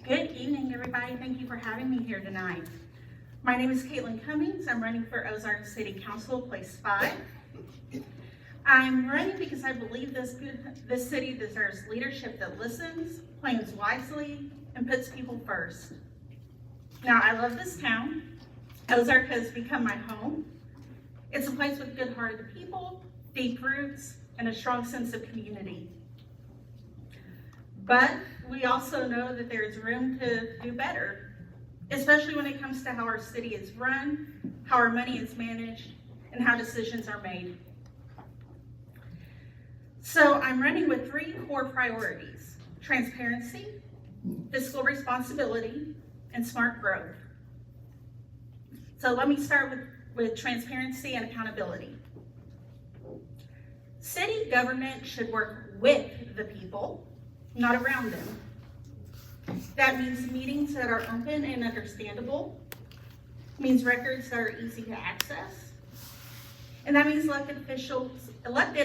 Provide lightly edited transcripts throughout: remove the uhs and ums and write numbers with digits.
Good evening, everybody. Thank you for having me here tonight. My name is Caitlyn Cummings. I'm running for Ozark City Council, Place 5. I'm running because I believe this city deserves leadership that listens, plans wisely, and puts people first. Now, I love this town. Ozark has become my home. It's a place with good-hearted people, deep roots, and a strong sense of community. But we also know that there's room to do better, especially when it comes to how our city is run, how our money is managed, and how decisions are made. So I'm running with 3 core priorities: transparency, fiscal responsibility, and smart growth. So let me start with transparency and accountability. City government should work with the people, not around them. That means meetings that are open and understandable, means records that are easy to access, and that means elected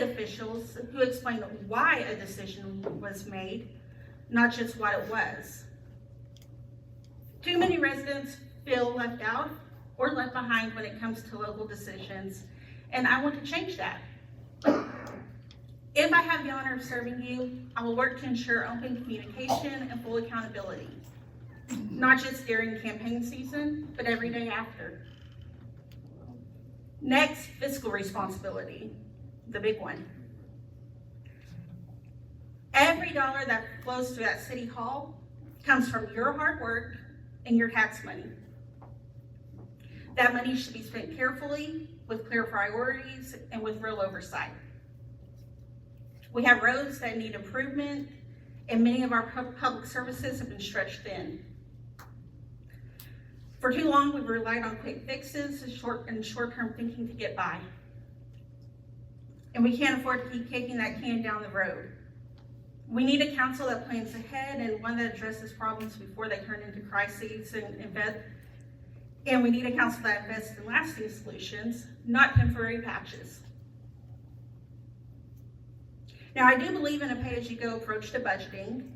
officials who explain why a decision was made, not just what it was. Too many residents feel left out or left behind when it comes to local decisions, and I want to change that. If I have the honor of serving you, I will work to ensure open communication and full accountability, not just during campaign season, but every day after. Next, fiscal responsibility, the big one. Every dollar that flows through that city hall comes from your hard work and your tax money. That money should be spent carefully, with clear priorities, and with real oversight. We have roads that need improvement, and many of our public services have been stretched thin. For too long, we've relied on quick fixes and short-term thinking to get by. And we can't afford to keep kicking that can down the road. We need a council that plans ahead and one that addresses problems before they turn into crises, and we need a council that invests in lasting solutions, not temporary patches. Now, I do believe in a pay-as-you-go approach to budgeting,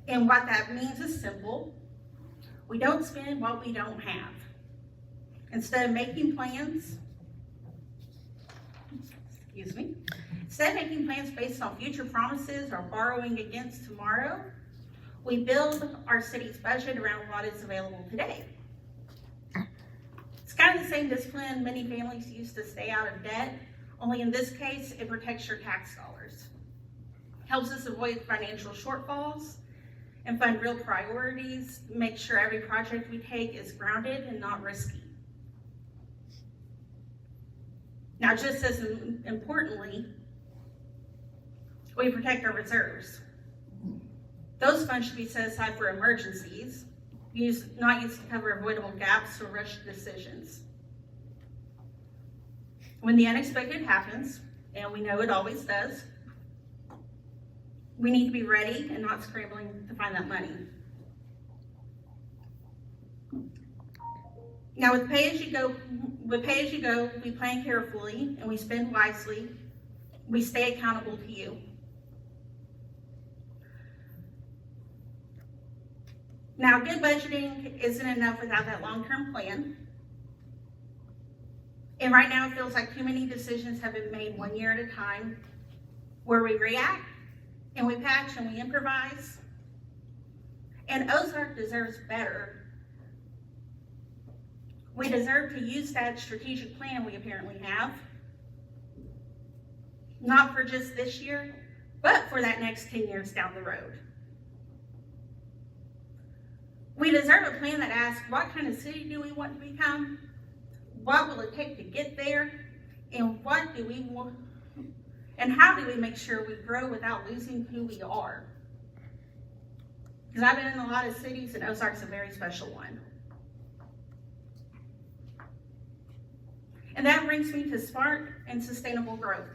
and what that means is simple. We don't spend what we don't have. Instead of making plans based on future promises or borrowing against tomorrow, we build our city's budget around what is available today. It's kind of the same discipline many families use to stay out of debt, only in this case, it protects your tax dollars. Helps us avoid financial shortfalls and fund real priorities, make sure every project we take is grounded and not risky. Now, just as importantly, we protect our reserves. Those funds should be set aside for emergencies, not used to cover avoidable gaps or rushed decisions. When the unexpected happens, and we know it always does, we need to be ready and not scrambling to find that money. Now, with pay-as-you-go, we plan carefully and we spend wisely. We stay accountable to you. Now, good budgeting isn't enough without that long-term plan. And right now, it feels like too many decisions have been made 1 year at a time, where we react and we patch and we improvise. And Ozark deserves better. We deserve to use that strategic plan we apparently have, not for just this year, but for that next 10 years down the road. We deserve a plan that asks, what kind of city do we want to become? What will it take to get there? And what do we want? And how do we make sure we grow without losing who we are? Because I've been in a lot of cities, and Ozark's a very special one. And that brings me to smart and sustainable growth.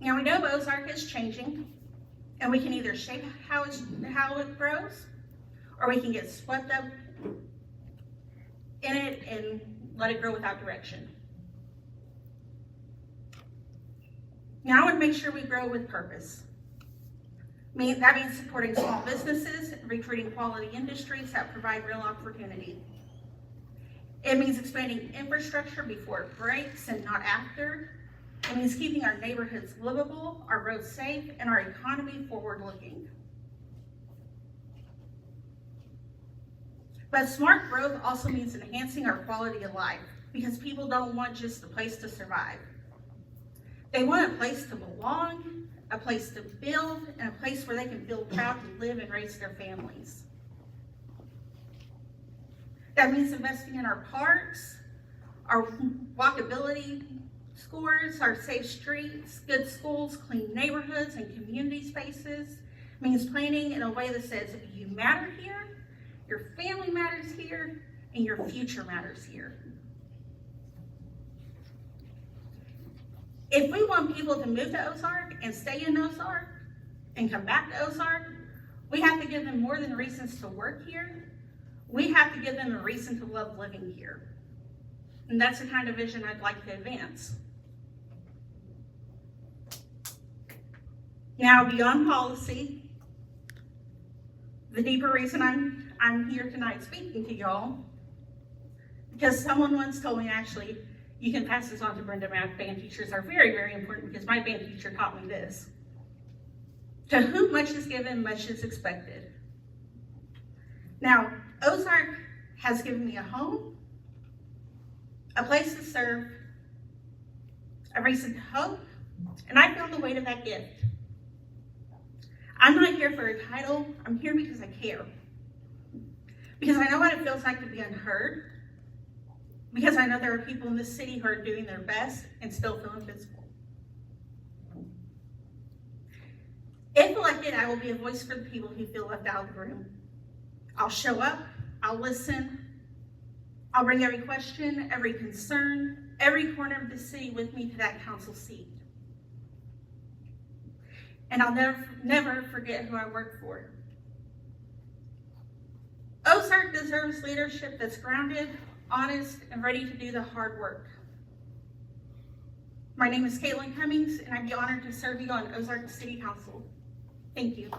Now, we know Ozark is changing, and we can either shape how it grows, or we can get swept up in it and let it grow without direction. Now, I want to make sure we grow with purpose. That means supporting small businesses, recruiting quality industries that provide real opportunity. It means expanding infrastructure before it breaks and not after. It means keeping our neighborhoods livable, our roads safe, and our economy forward-looking. But smart growth also means enhancing our quality of life, because people don't want just a place to survive. They want a place to belong, a place to build, and a place where they can feel proud to live and raise their families. That means investing in our parks, our walkability scores, our safe streets, good schools, clean neighborhoods, and community spaces. It means planning in a way that says you matter here, your family matters here, and your future matters here. If we want people to move to Ozark and stay in Ozark and come back to Ozark, we have to give them more than reasons to work here. We have to give them a reason to love living here. And that's the kind of vision I'd like to advance. Now, beyond policy, the deeper reason I'm here tonight speaking to y'all, because someone once told me, actually, you can pass this on to Brenda, math band teachers are very, very important, because my band teacher taught me this. To whom much is given, much is expected. Now, Ozark has given me a home, a place to serve, a reason to hope, and I feel the weight of that gift. I'm not here for a title, I'm here because I care. Because I know what it feels like to be unheard. Because I know there are people in this city who are doing their best and still feel invisible. If elected, I will be a voice for the people who feel left out of the room. I'll show up, I'll listen, I'll bring every question, every concern, every corner of the city with me to that council seat. And I'll never forget who I work for. Ozark deserves leadership that's grounded, honest, and ready to do the hard work. My name is Caitlyn Cummings, and I'd be honored to serve you on Ozark City Council. Thank you.